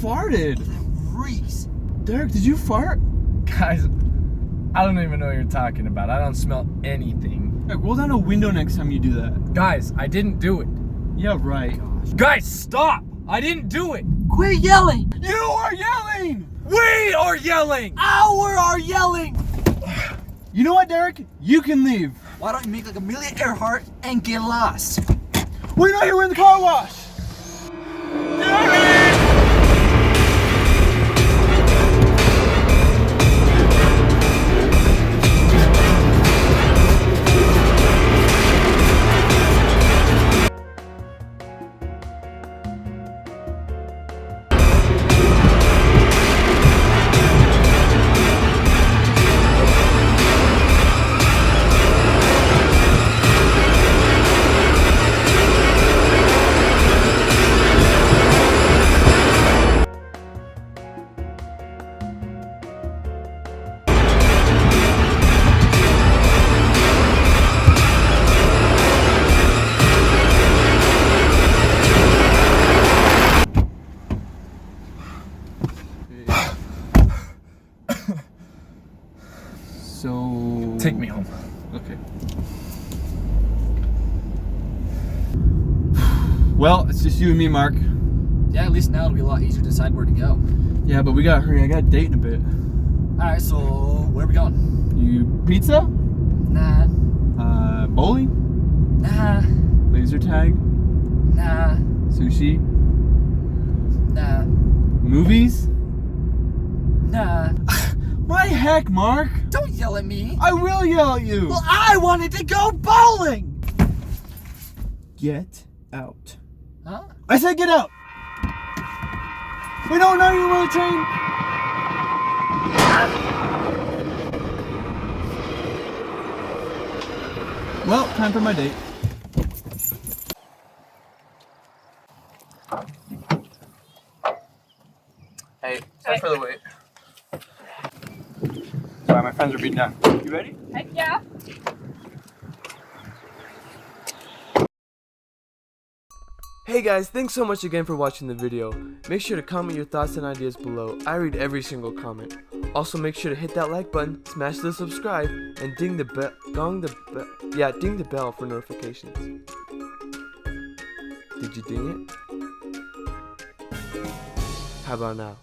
farted. Reese. Derek, did you fart? Guys, I don't even know what you're talking about. I don't smell anything. Derek, roll down a window next time you do that. Guys, I didn't do it. Yeah, right. Guys, stop! I didn't do it! Quit yelling! You are yelling! We are yelling! Our are yelling! You know what, Derek? You can leave. Why don't you make like Amelia Earhart and get lost? We're not here, we're in the car wash. So... Take me home. Okay. Well, it's just you and me, Mark. Yeah, at least now it'll be a lot easier to decide where to go. Yeah, but we gotta hurry. I got a date in a bit. Alright, so where are we going? You pizza? Nah. Bowling? Nah. Laser tag? Nah. Sushi? Nah. Movies? Nah. My heck, Mark! Don't yell at me. I will yell at you! Well, I wanted to go bowling! Get out. Huh? I said get out! Wait, no, now you're on the train! Well, time for my date. Hey, sorry for the wait. Sorry, my friends are beating down. You ready? Heck yeah. Hey guys, thanks so much again for watching the video. Make sure to comment your thoughts and ideas below. I read every single comment. Also make sure to hit that like button, smash the subscribe, and ding the bell for notifications. Did you ding it? How about now?